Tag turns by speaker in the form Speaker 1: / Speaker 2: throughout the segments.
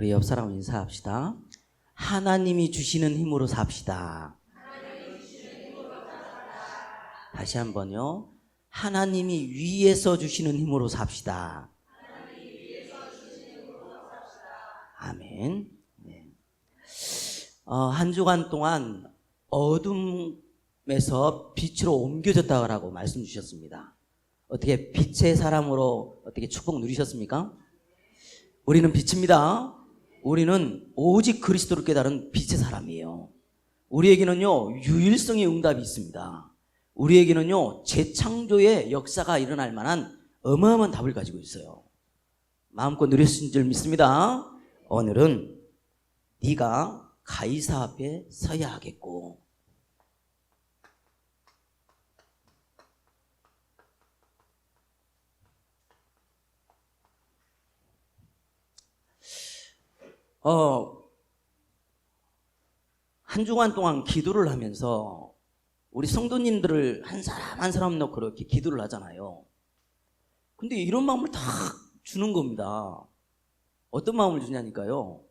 Speaker 1: 우리 옆 사람 인사합시다. 하나님이 주시는 힘으로 삽시다. 다시 한번요. 하나님이 위에서 주시는 힘으로 삽시다. 아멘. 네. 한 주간 동안 어둠에서 빛으로 옮겨졌다고 말씀 주셨습니다. 어떻게 빛의 사람으로 어떻게 축복 누리셨습니까? 우리는 빛입니다. 우리는 오직 그리스도를 깨달은 빛의 사람이에요. 우리에게는요, 유일성의 응답이 있습니다. 우리에게는요, 재창조의 역사가 일어날 만한 어마어마한 답을 가지고 있어요. 마음껏 누렸은 줄 믿습니다. 오늘은 네가 가이사 앞에 서야 하겠고, 한 주간 동안 기도를 하면서 우리 성도님들을 한 사람 한 사람 놓고 그렇게 기도를 하잖아요. 근데 이런 마음을 다 주는 겁니다. 어떤 마음을 주냐니까요.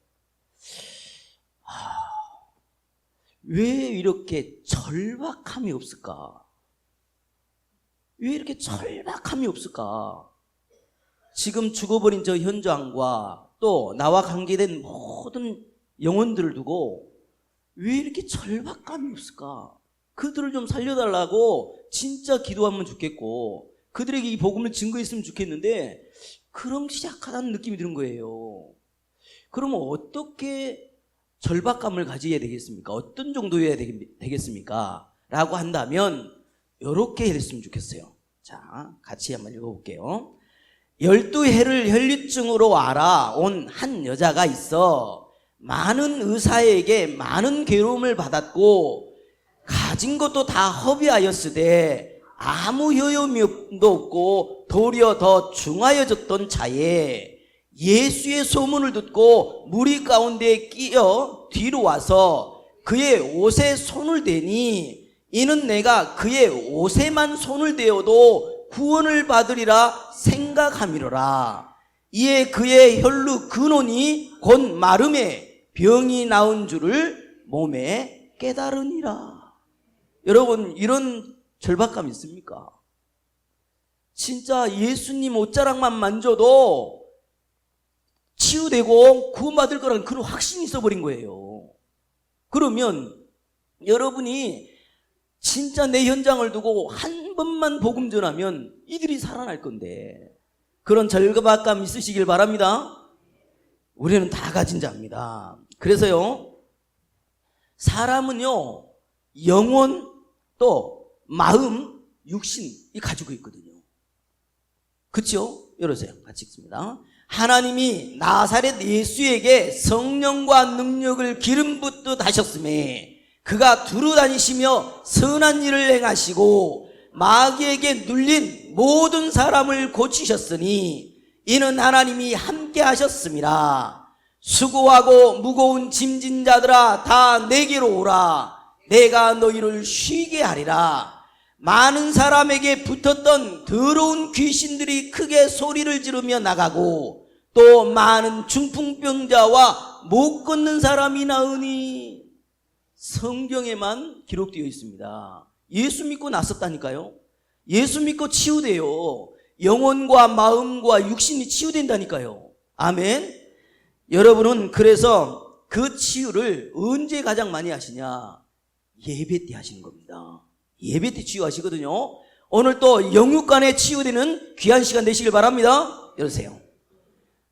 Speaker 1: 왜 이렇게 절박함이 없을까? 왜 이렇게 절박함이 없을까? 지금 죽어버린 저 현장과 또 나와 관계된 모든 영혼들을 두고 왜 이렇게 절박감이 없을까? 그들을 좀 살려달라고 진짜 기도하면 좋겠고, 그들에게 이 복음을 증거했으면 좋겠는데 그럼 시작하다는 느낌이 드는 거예요. 그러면 어떻게 절박감을 가져야 되겠습니까? 어떤 정도여야 되겠습니까? 라고 한다면 이렇게 했으면 좋겠어요. 자, 같이 한번 읽어볼게요. 12해를 혈류증으로 알아온 한 여자가 있어 많은 의사에게 많은 괴로움을 받았고 가진 것도 다 허비하였으되 아무 효용도 없고 도리어 더 중하여졌던 차에 예수의 소문을 듣고 무리 가운데 끼어 뒤로 와서 그의 옷에 손을 대니 이는 내가 그의 옷에만 손을 대어도 구원을 받으리라 생각함이로라. 이에 그의 혈루 근원이 곧 마름에 병이 나은 줄을 몸에 깨달으니라. 여러분, 이런 절박감 있습니까? 진짜 예수님 옷자락만 만져도 치유되고 구원받을 거라는 그런 확신이 있어버린 거예요. 그러면 여러분이 진짜 내 현장을 두고 한 번만 복음 전하면 이들이 살아날 건데, 그런 절박감 있으시길 바랍니다. 우리는 다 가진 자입니다. 그래서요, 사람은요, 영혼 또 마음, 육신이 가지고 있거든요. 그렇죠? 열어주세요. 같이 읽습니다. 하나님이 나사렛 예수에게 성령과 능력을 기름 붓듯 하셨음에 그가 두루 다니시며 선한 일을 행하시고 마귀에게 눌린 모든 사람을 고치셨으니 이는 하나님이 함께 하셨음이라. 수고하고 무거운 짐진 자들아 다 내게로 오라. 내가 너희를 쉬게 하리라. 많은 사람에게 붙었던 더러운 귀신들이 크게 소리를 지르며 나가고 또 많은 중풍병자와 못 걷는 사람이 나으니. 성경에만 기록되어 있습니다. 예수 믿고 났었다니까요. 예수 믿고 치유돼요. 영혼과 마음과 육신이 치유된다니까요. 아멘. 여러분은 그래서 그 치유를 언제 가장 많이 하시냐? 예배 때 하시는 겁니다. 예배 때 치유하시거든요. 오늘 또 영육간에 치유되는 귀한 시간 되시길 바랍니다. 열으세요.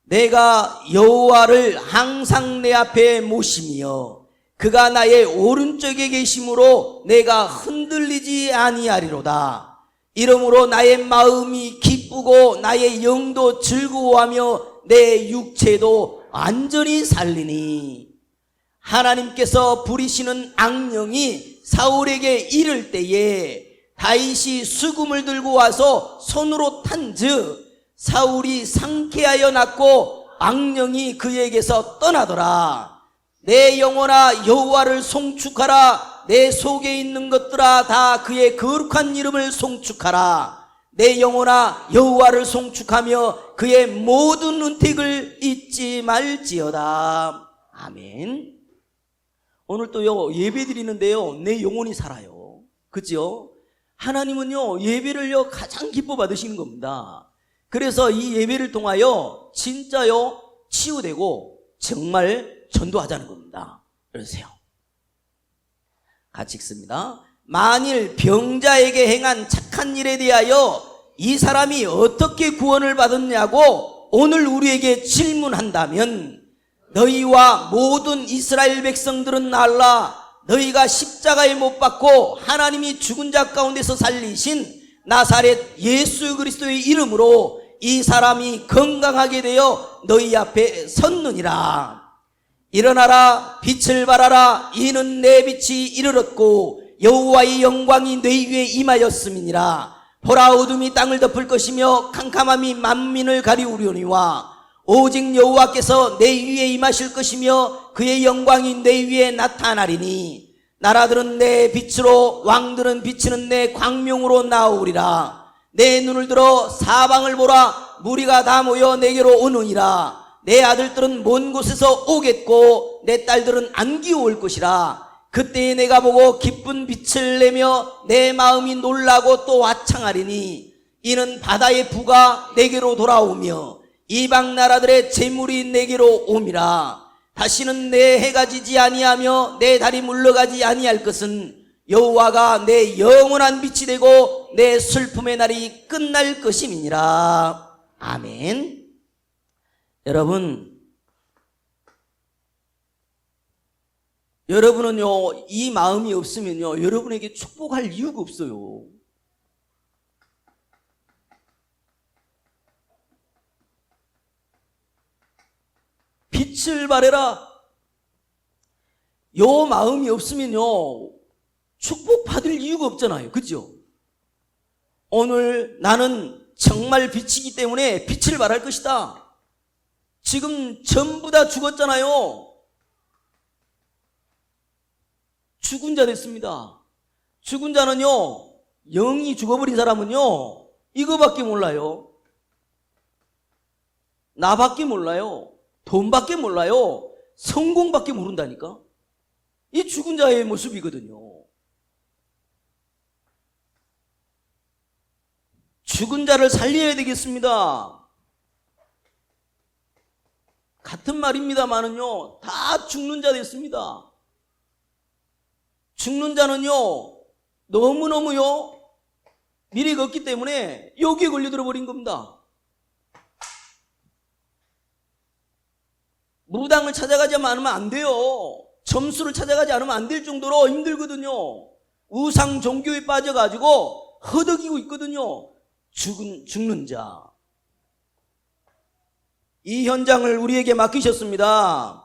Speaker 1: 내가 여호와를 항상 내 앞에 모시며 그가 나의 오른쪽에 계심으로 내가 흔들리지 아니하리로다. 이러므로 나의 마음이 기쁘고 나의 영도 즐거워하며 내 육체도 완전히 살리니. 하나님께서 부리시는 악령이 사울에게 이를 때에 다윗이 수금을 들고 와서 손으로 탄즉 사울이 상쾌하여 났고 악령이 그에게서 떠나더라. 내 영혼아 여호와를 송축하라. 내 속에 있는 것들아 다 그의 거룩한 이름을 송축하라. 내 영혼아 여호와를 송축하며 그의 모든 은택을 잊지 말지어다. 아멘. 오늘 또요 예배 드리는데요 내 영혼이 살아요. 그죠? 하나님은요 예배를요 가장 기뻐 받으시는 겁니다. 그래서 이 예배를 통하여 진짜요 치유되고 정말 전도하자는 겁니다. 그러세요. 같이 읽습니다. 만일 병자에게 행한 착한 일에 대하여 이 사람이 어떻게 구원을 받았냐고 오늘 우리에게 질문한다면 너희와 모든 이스라엘 백성들은 알라. 너희가 십자가에 못 박고 하나님이 죽은 자 가운데서 살리신 나사렛 예수 그리스도의 이름으로 이 사람이 건강하게 되어 너희 앞에 섰느니라. 일어나라 빛을 발하라. 이는 내 빛이 이르렀고 여호와의 영광이 내 위에 임하였음이니라. 보라 어둠이 땅을 덮을 것이며 캄캄함이 만민을 가리우려니와 오직 여호와께서 내 위에 임하실 것이며 그의 영광이 내 위에 나타나리니 나라들은 내 빛으로 왕들은 비치는 내 광명으로 나오리라. 내 눈을 들어 사방을 보라. 무리가 다 모여 내게로 오느니라. 내 아들들은 먼 곳에서 오겠고 내 딸들은 안기 올 것이라. 그때에 내가 보고 기쁜 빛을 내며 내 마음이 놀라고 또 화창하리니 이는 바다의 부가 내게로 돌아오며 이방 나라들의 재물이 내게로 옴이라. 다시는 내 해가 지지 아니하며 내 달이 물러가지 아니할 것은 여호와가 내 영원한 빛이 되고 내 슬픔의 날이 끝날 것임이니라. 아멘. 여러분은요 이 마음이 없으면요 여러분에게 축복할 이유가 없어요. 빛을 발해라. 요 마음이 없으면요 축복받을 이유가 없잖아요. 그죠? 오늘 나는 정말 빛이기 때문에 빛을 발할 것이다. 지금 전부 다 죽었잖아요. 죽은 자 됐습니다. 죽은 자는요 영이 죽어버린 사람은요 이거밖에 몰라요. 나밖에 몰라요. 돈밖에 몰라요. 성공밖에 모른다니까. 이 죽은 자의 모습이거든요. 죽은 자를 살려야 되겠습니다. 같은 말입니다만은요 다 죽는 자 됐습니다. 죽는 자는요 너무너무요 미래가 없기 때문에 여기에 걸려들어 버린 겁니다. 무당을 찾아가지 않으면 안 돼요. 점수를 찾아가지 않으면 안 될 정도로 힘들거든요. 우상 종교에 빠져가지고 허덕이고 있거든요. 죽는 자. 이 현장을 우리에게 맡기셨습니다.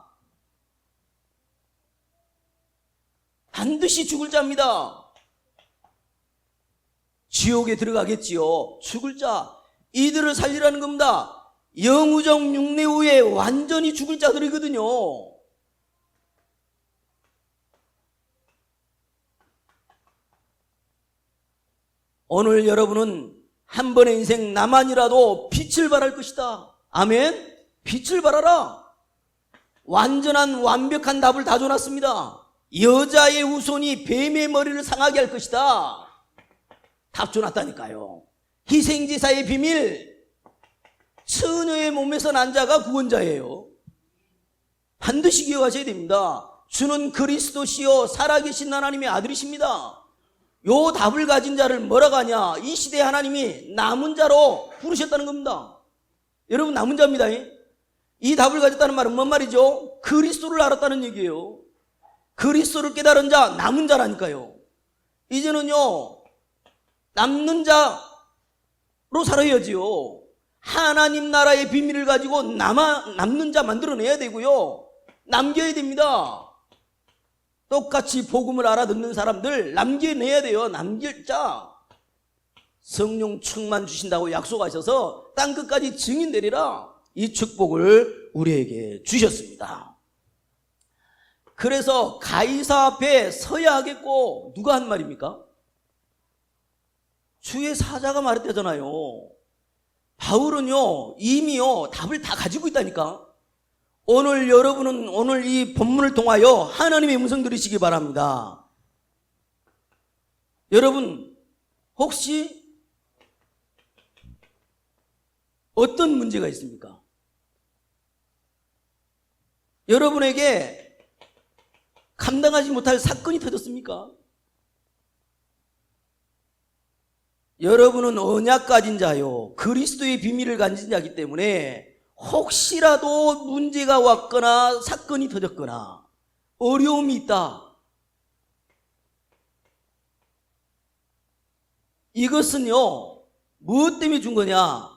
Speaker 1: 반드시 죽을 자입니다. 지옥에 들어가겠지요. 죽을 자. 이들을 살리라는 겁니다. 영우정 육내 후에 완전히 죽을 자들이거든요. 오늘 여러분은 한 번의 인생 나만이라도 빛을 발할 것이다. 아멘. 빛을 발하라. 완전한 완벽한 답을 다 줘놨습니다. 여자의 후손이 뱀의 머리를 상하게 할 것이다. 답 줘놨다니까요. 희생제사의 비밀. 처녀의 몸에서 난 자가 구원자예요. 반드시 기억하셔야 됩니다. 주는 그리스도시요 살아계신 하나님의 아들이십니다. 요 답을 가진 자를 뭐라고 하냐? 이 시대에 하나님이 남은 자로 부르셨다는 겁니다. 여러분 남은 자입니다. 이 답을 가졌다는 말은 뭔 말이죠? 그리스도를 알았다는 얘기예요. 그리스도를 깨달은 자 남은 자라니까요. 이제는요 남는 자로 살아야지요. 하나님 나라의 비밀을 가지고 남는 자 만들어내야 되고요. 남겨야 됩니다. 똑같이 복음을 알아듣는 사람들 남겨내야 돼요. 남길 자. 성령 충만 주신다고 약속하셔서 땅끝까지 증인 되리라. 이 축복을 우리에게 주셨습니다. 그래서 가이사 앞에 서야 하겠고 누가 한 말입니까? 주의 사자가 말했다잖아요. 바울은요, 이미요, 답을 다 가지고 있다니까. 오늘 여러분은 오늘 이 본문을 통하여 하나님의 음성 들으시기 바랍니다. 여러분, 혹시 어떤 문제가 있습니까? 여러분에게 감당하지 못할 사건이 터졌습니까? 여러분은 언약 가진 자요, 그리스도의 비밀을 가진 자이기 때문에 혹시라도 문제가 왔거나 사건이 터졌거나 어려움이 있다, 이것은요 무엇 때문에 준 거냐?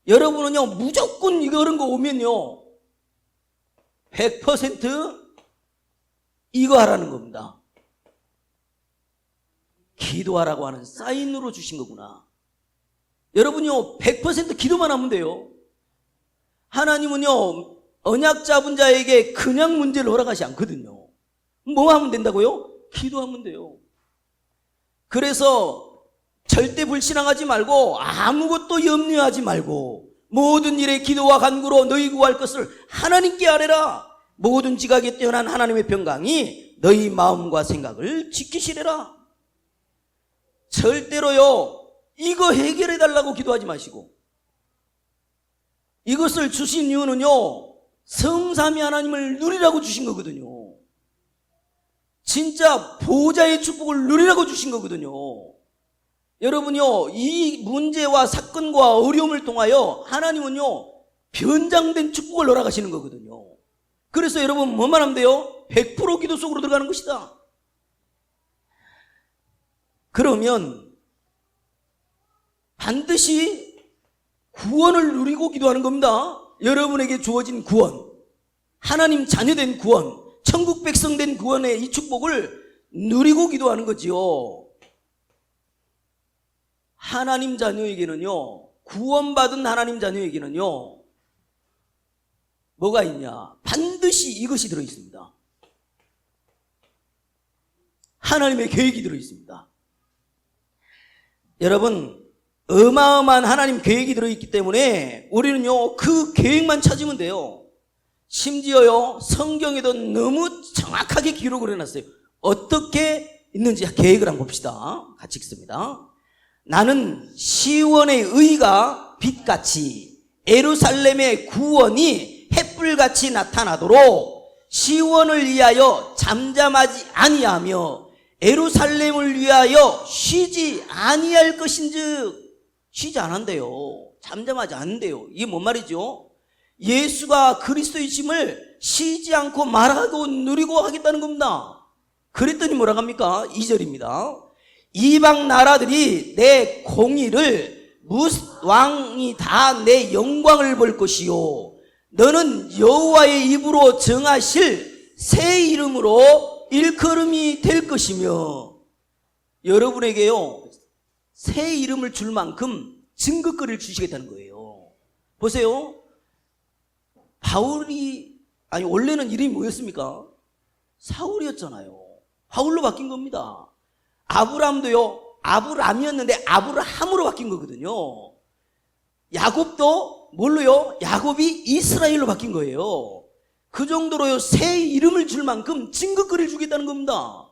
Speaker 1: 여러분은요 무조건 이런 거 오면요 100% 이거 하라는 겁니다. 기도하라고 하는 사인으로 주신 거구나. 여러분요 100% 기도만 하면 돼요. 하나님은요 언약 잡은 자에게 그냥 문제를 허락하지 않거든요. 뭐 하면 된다고요? 기도하면 돼요. 그래서 절대 불신앙하지 말고 아무것도 염려하지 말고 모든 일에 기도와 간구로 너희 구할 것을 하나님께 아뢰라. 모든 지각에 뛰어난 하나님의 평강이 너희 마음과 생각을 지키시리라. 절대로요 이거 해결해 달라고 기도하지 마시고, 이것을 주신 이유는요 성삼위 하나님을 누리라고 주신 거거든요. 진짜 보호자의 축복을 누리라고 주신 거거든요. 여러분요 이 문제와 사건과 어려움을 통하여 하나님은요 변장된 축복을 허락하시는 거거든요. 그래서 여러분 뭐만 하면 돼요? 100% 기도 속으로 들어가는 것이다. 그러면 반드시 구원을 누리고 기도하는 겁니다. 여러분에게 주어진 구원, 하나님 자녀된 구원, 천국 백성된 구원의 이 축복을 누리고 기도하는 거지요. 하나님 자녀에게는요, 구원받은 하나님 자녀에게는요 뭐가 있냐? 반드시 이것이 들어있습니다. 하나님의 계획이 들어있습니다. 여러분, 어마어마한 하나님 계획이 들어있기 때문에 우리는요 그 계획만 찾으면 돼요. 심지어요 성경에도 너무 정확하게 기록을 해놨어요. 어떻게 있는지 계획을 한번 봅시다. 같이 읽습니다. 나는 시온의 의가 빛같이 예루살렘의 구원이 햇불같이 나타나도록 시온을 위하여 잠잠하지 아니하며 예루살렘을 위하여 쉬지 아니할 것인즉, 쉬지 않는데요, 잠잠하지 않는데요. 이게 뭔 말이죠? 예수가 그리스도이심을 쉬지 않고 말하고 누리고 하겠다는 겁니다. 그랬더니 뭐라고 합니까? 2절입니다. 이방 나라들이 내 공의를 왕이 다 내 영광을 볼 것이요 너는 여호와의 입으로 정하실 새 이름으로 일컬음이 될 것이며, 여러분에게요 새 이름을 줄 만큼 증거거리를 주시겠다는 거예요. 보세요. 바울이 원래는 이름이 뭐였습니까? 사울이었잖아요. 바울로 바뀐 겁니다. 아브람도요 아브람이었는데 아브라함으로 바뀐 거거든요. 야곱도 뭘로요? 야곱이 이스라엘로 바뀐 거예요. 그 정도로요 새 이름을 줄 만큼 증거거리를 주겠다는 겁니다.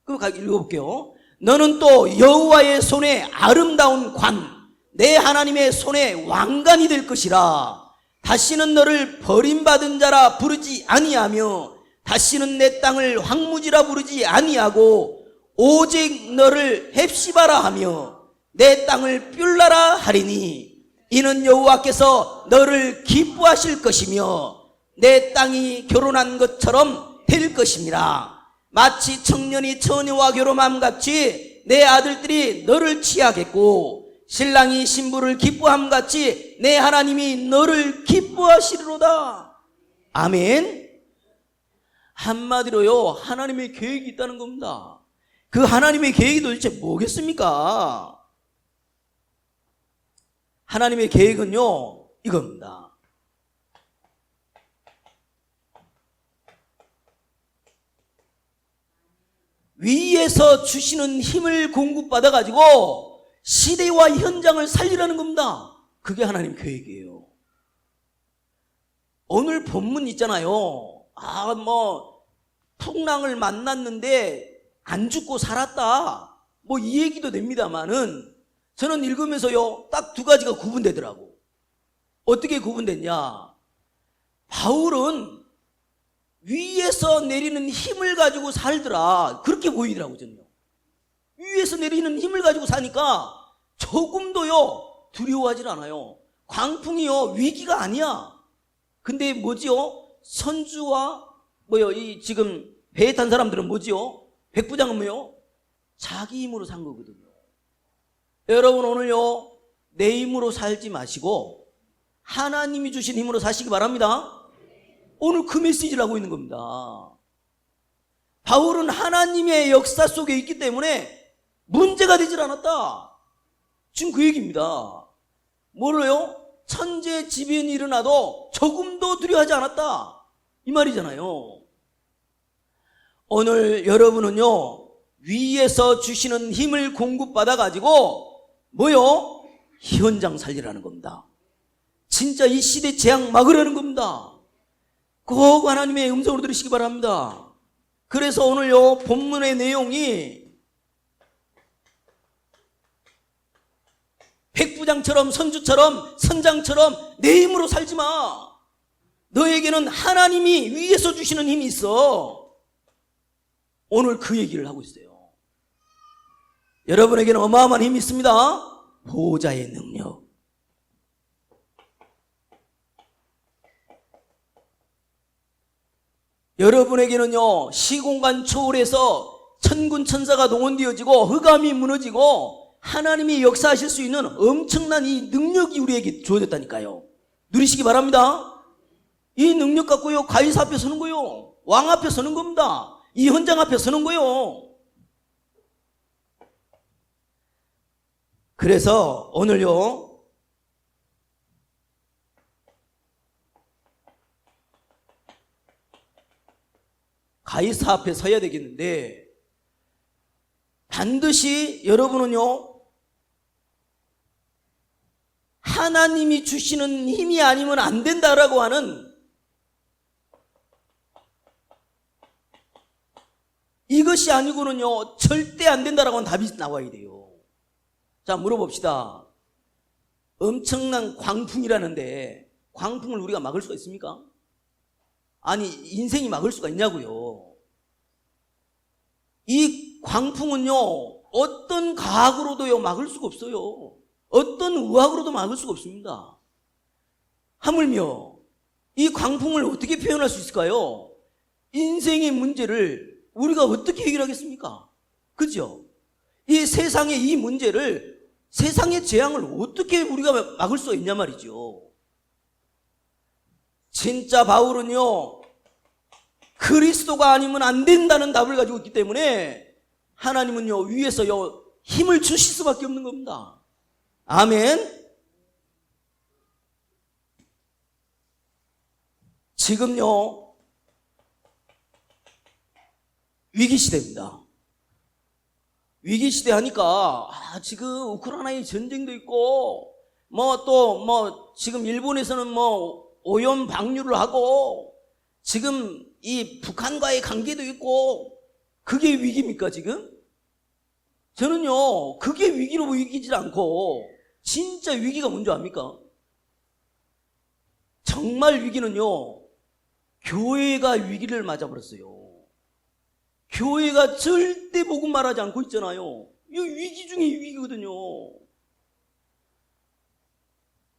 Speaker 1: 그럼 읽어볼게요. 너는 또 여호와의 손에 아름다운 관, 내 하나님의 손에 왕관이 될 것이라. 다시는 너를 버림받은 자라 부르지 아니하며 다시는 내 땅을 황무지라 부르지 아니하고 오직 너를 헵시바라 하며 내 땅을 뷸라라 하리니 이는 여호와께서 너를 기뻐하실 것이며 내 땅이 결혼한 것처럼 될 것입니다. 마치 청년이 처녀와 결혼함 같이 내 아들들이 너를 취하겠고 신랑이 신부를 기뻐함 같이 내 하나님이 너를 기뻐하시리로다. 아멘. 한마디로요 하나님의 계획이 있다는 겁니다. 그 하나님의 계획이 도대체 뭐겠습니까? 하나님의 계획은요 이겁니다. 위에서 주시는 힘을 공급받아 가지고 시대와 현장을 살리라는 겁니다. 그게 하나님 계획이에요. 오늘 본문 있잖아요. 풍랑을 만났는데 안 죽고 살았다. 이 얘기도 됩니다만은 저는 읽으면서요, 딱 두 가지가 구분되더라고. 어떻게 구분됐냐? 바울은 위에서 내리는 힘을 가지고 살더라. 그렇게 보이더라고, 저는요. 위에서 내리는 힘을 가지고 사니까 조금도요, 두려워하질 않아요. 광풍이요, 위기가 아니야. 근데 뭐지요? 선주와 지금 배에 탄 사람들은 뭐지요? 백부장은 뭐요? 자기 힘으로 산 거거든요. 여러분, 오늘요, 내 힘으로 살지 마시고 하나님이 주신 힘으로 사시기 바랍니다. 오늘 그 메시지를 하고 있는 겁니다. 바울은 하나님의 역사 속에 있기 때문에 문제가 되질 않았다. 지금 그 얘기입니다. 뭐래요? 천재지변이 일어나도 조금도 두려워하지 않았다. 이 말이잖아요. 오늘 여러분은요, 위에서 주시는 힘을 공급받아가지고 현장 살리라는 겁니다. 진짜 이 시대 재앙 막으라는 겁니다. 꼭 하나님의 음성으로 들으시기 바랍니다. 그래서 오늘요, 본문의 내용이 백부장처럼, 선주처럼, 선장처럼 내 힘으로 살지 마. 너에게는 하나님이 위에서 주시는 힘이 있어. 오늘 그 얘기를 하고 있어요. 여러분에게는 어마어마한 힘이 있습니다. 보호자의 능력. 여러분에게는요, 시공간 초월해서 천군 천사가 동원되어지고 흑암이 무너지고 하나님이 역사하실 수 있는 엄청난 이 능력이 우리에게 주어졌다니까요. 누리시기 바랍니다. 이 능력 갖고요, 가이사 앞에 서는 거요, 왕 앞에 서는 겁니다. 이 현장 앞에 서는 거요. 그래서 오늘요, 가이사 앞에 서야 되겠는데, 반드시 여러분은요, 하나님이 주시는 힘이 아니면 안 된다라고 하는 이것이 아니고는요, 절대 안 된다라고 하는 답이 나와야 돼요. 자, 물어봅시다. 엄청난 광풍이라는데 광풍을 우리가 막을 수가 있습니까? 아니, 인생이 막을 수가 있냐고요. 이 광풍은요, 어떤 과학으로도요, 막을 수가 없어요. 어떤 의학으로도 막을 수가 없습니다. 하물며 이 광풍을 어떻게 표현할 수 있을까요? 인생의 문제를 우리가 어떻게 해결하겠습니까? 그죠? 이 세상의 이 문제를, 세상의 재앙을 어떻게 우리가 막을 수가 있냐 말이죠. 진짜 바울은요, 그리스도가 아니면 안 된다는 답을 가지고 있기 때문에 하나님은요, 위에서요, 힘을 주실 수밖에 없는 겁니다. 아멘. 지금요, 위기시대입니다. 위기시대 하니까, 지금 우크라이나에 전쟁도 있고, 지금 일본에서는 오염 방류를 하고, 지금 이 북한과의 관계도 있고, 그게 위기입니까, 지금? 저는요, 그게 위기로 보이질 않고, 진짜 위기가 뭔지 압니까? 정말 위기는요, 교회가 위기를 맞아버렸어요. 교회가 절대 복음 말하지 않고 있잖아요. 이 위기 중에 위기거든요.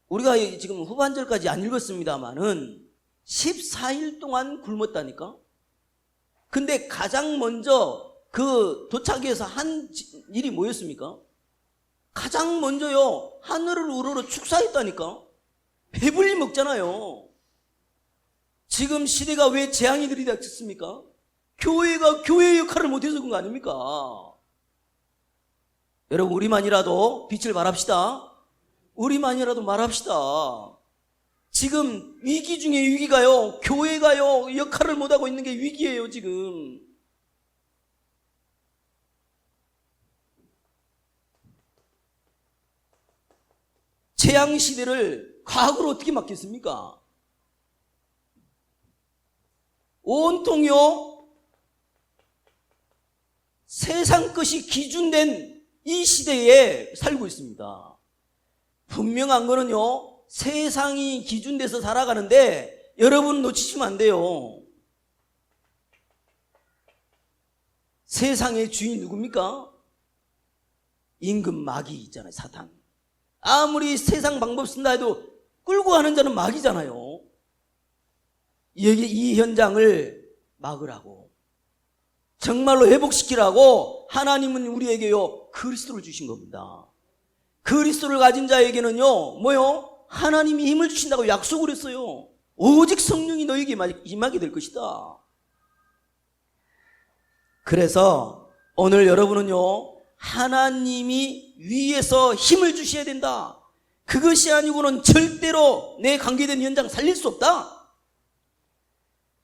Speaker 1: 우리가 지금 후반절까지 안 읽었습니다만은 14일 동안 굶었다니까. 근데 가장 먼저 그 도착해서 한 일이 뭐였습니까? 가장 먼저요, 하늘을 우러러 축사했다니까. 배불리 먹잖아요. 지금 시대가 왜 재앙이 들이닥쳤습니까? 교회가 교회의 역할을 못해서 그런 거 아닙니까? 여러분, 우리만이라도 빛을 발합시다. 우리만이라도 말합시다. 지금 위기 중에 위기가요, 교회가요, 역할을 못하고 있는 게 위기예요, 지금. 재앙시대를 과거로 어떻게 맡겼습니까? 온통요 세상 것이 기준된 이 시대에 살고 있습니다. 분명한 거는요, 세상이 기준돼서 살아가는데 여러분 놓치시면 안 돼요. 세상의 주인 누굽니까? 임금 마귀 있잖아요, 사탄. 아무리 세상 방법 쓴다 해도 끌고 가는 자는 마귀잖아요. 이 현장을 막으라고, 정말로 회복시키라고 하나님은 우리에게요 그리스도를 주신 겁니다. 그리스도를 가진 자에게는요 뭐요? 하나님이 힘을 주신다고 약속을 했어요. 오직 성령이 너에게 임하게 될 것이다. 그래서 오늘 여러분은요 하나님이 위에서 힘을 주셔야 된다. 그것이 아니고는 절대로 내 관계된 현장 살릴 수 없다.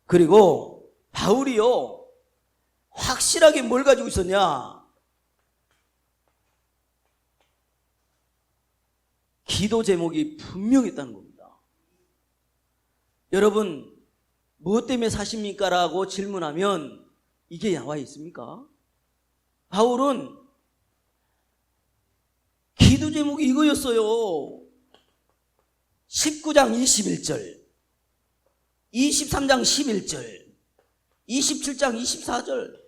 Speaker 1: 그리고 바울이요 확실하게 뭘 가지고 있었냐? 기도 제목이 분명했다는 겁니다. 여러분 무엇 때문에 사십니까? 라고 질문하면 이게 나와 있습니까? 바울은 기도 제목이 이거였어요. 19장 21절, 23장 11절, 27장 24절.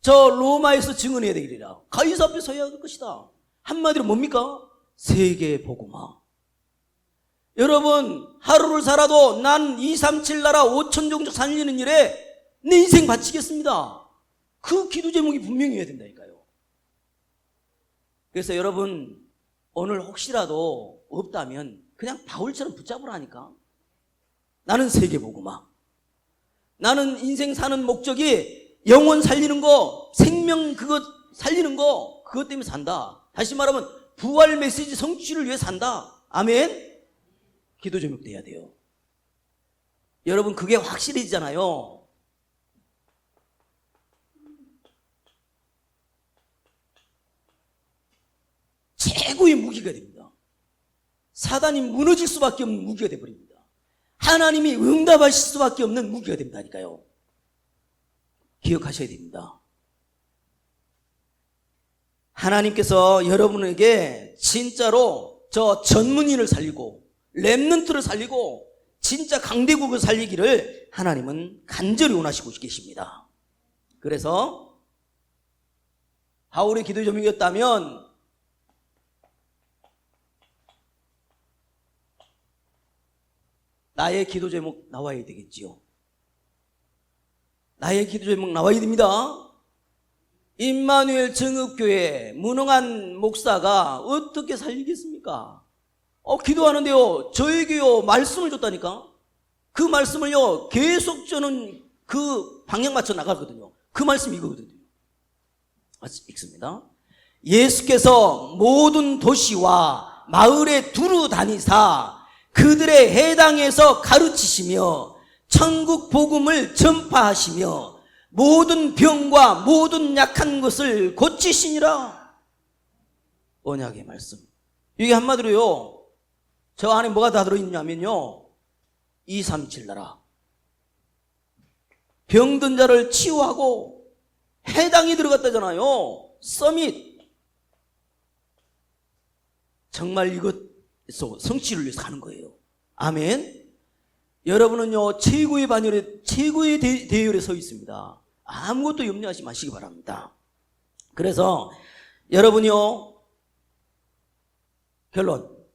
Speaker 1: 저 로마에서 증언해야 되리라. 가이사 앞에 서야 할 것이다. 한마디로 뭡니까? 세계 복음화. 여러분 하루를 살아도 난 237 나라 5천 종족 살리는 일에 내 인생 바치겠습니다. 그 기도 제목이 분명히 해야 된다니까요. 그래서 여러분 오늘 혹시라도 없다면 그냥 바울처럼 붙잡으라니까. 나는 세계 복음화. 나는 인생 사는 목적이 영혼 살리는 거, 생명 그거 살리는 거, 그것 때문에 산다. 다시 말하면 부활 메시지 성취를 위해 산다. 아멘. 기도 제목도 해야 돼요. 여러분 그게 확실해지잖아요. 최고의 무기가 됩니다. 사단이 무너질 수밖에 없는 무기가 되어버립니다. 하나님이 응답하실 수밖에 없는 무기가 된다니까요. 기억하셔야 됩니다. 하나님께서 여러분에게 진짜로 저 전문인을 살리고 렘넌트를 살리고 진짜 강대국을 살리기를 하나님은 간절히 원하시고 계십니다. 그래서 바울의 기도 제목이었다면 나의 기도 제목 나와야 되겠지요. 나의 기도 제목 나와야 됩니다. 임마누엘 정읍교회 무능한 목사가 어떻게 살리겠습니까? 기도하는데요 저에게요 말씀을 줬다니까. 그 말씀을요 계속 저는 그 방향 맞춰 나가거든요. 그 말씀이 이거거든요. 읽습니다. 예수께서 모든 도시와 마을에 두루 다니사 그들의 해당에서 가르치시며 천국 복음을 전파하시며 모든 병과 모든 약한 것을 고치시니라. 언약의 말씀. 이게 한마디로요 저 안에 뭐가 다 들어있냐면요 237 나라 병든 자를 치유하고 해당이 들어갔다잖아요. 서밋. 정말 이것에서 성취를 위해서 가는 거예요. 아멘. 여러분은요 최고의 반열에 최고의 대열에 서 있습니다. 아무것도 염려하지 마시기 바랍니다. 그래서 여러분이요 결론,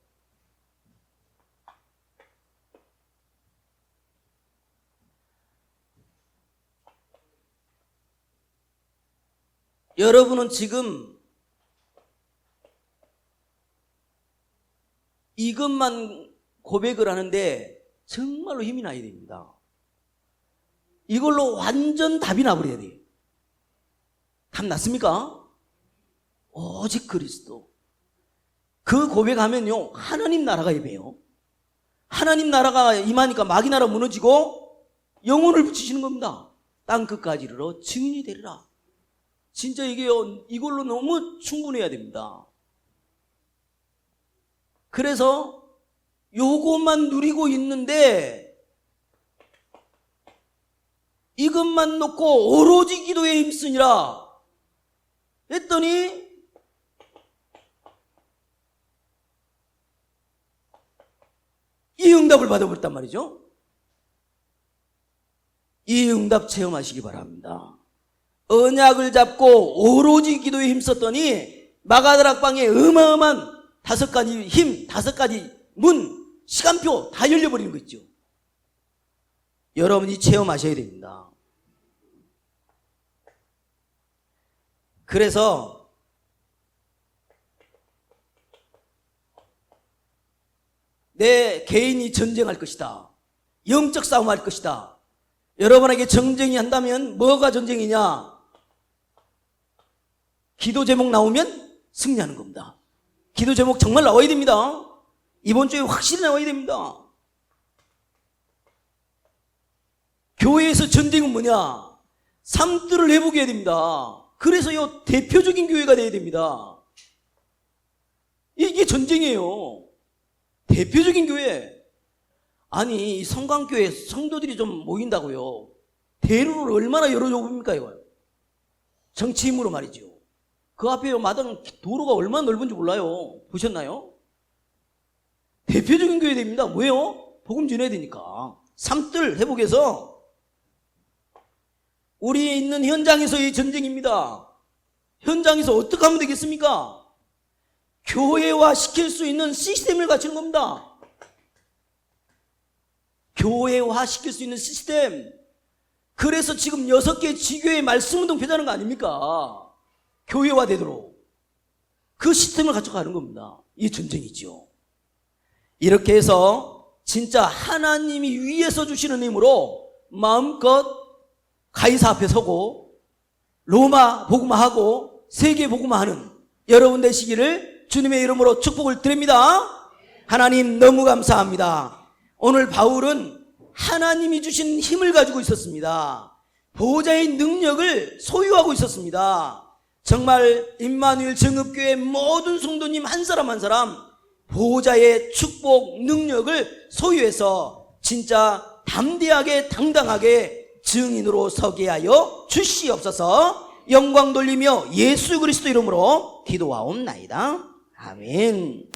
Speaker 1: 여러분은 지금 이것만 고백을 하는데 정말로 힘이 나야 됩니다. 이걸로 완전 답이 나버려야 돼요. 답 났습니까? 오직 그리스도. 그 고백하면요 하나님 나라가 임해요. 하나님 나라가 임하니까 마귀 나라 무너지고 영혼을 붙이시는 겁니다. 땅끝까지 이르러 증인이 되리라. 진짜 이게요 이걸로 너무 충분해야 됩니다. 그래서 요것만 누리고 있는데 이것만 놓고 오로지 기도에 힘쓰니라 했더니 이 응답을 받아버렸단 말이죠. 이 응답 체험하시기 바랍니다. 언약을 잡고 오로지 기도에 힘썼더니 마가다락방에 어마어마한 5가지 힘, 5가지 문, 시간표 다 열려버리는 거 있죠. 여러분이 체험하셔야 됩니다. 그래서 내 개인이 전쟁할 것이다. 영적 싸움할 것이다. 여러분에게 전쟁이 한다면 뭐가 전쟁이냐? 기도 제목 나오면 승리하는 겁니다. 기도 제목 정말 나와야 됩니다. 이번 주에 확실히 나와야 됩니다. 교회에서 전쟁은 뭐냐? 삶들을 회복해야 됩니다. 그래서요, 대표적인 교회가 돼야 됩니다. 이게 전쟁이에요. 대표적인 교회. 아니, 성광교회 성도들이 좀 모인다고요. 대로를 얼마나 열어줍니까, 이거요? 정치 힘으로 말이죠. 그 앞에 마당 도로가 얼마나 넓은지 몰라요. 보셨나요? 대표적인 교회 됩니다. 뭐예요? 복음 전해야 되니까. 삶들 회복해서 우리 있는 현장에서의 전쟁입니다. 현장에서 어떻게 하면 되겠습니까? 교회화 시킬 수 있는 시스템을 갖추는 겁니다. 교회화 시킬 수 있는 시스템. 그래서 지금 6개 지교회 말씀운동 펴자는 거 아닙니까? 교회화 되도록. 그 시스템을 갖춰가는 겁니다. 이 전쟁이죠. 이렇게 해서 진짜 하나님이 위에서 주시는 힘으로 마음껏 가이사 앞에 서고 로마 복음화하고 세계 복음화하는 여러분 되시기를 주님의 이름으로 축복을 드립니다. 하나님 너무 감사합니다. 오늘 바울은 하나님이 주신 힘을 가지고 있었습니다. 보호자의 능력을 소유하고 있었습니다. 정말 임마누엘 정읍교회 모든 성도님 한 사람 한 사람 보호자의 축복 능력을 소유해서 진짜 담대하게 당당하게 증인으로 서게 하여 주시옵소서. 영광 돌리며 예수 그리스도 이름으로 기도하옵나이다. 아멘.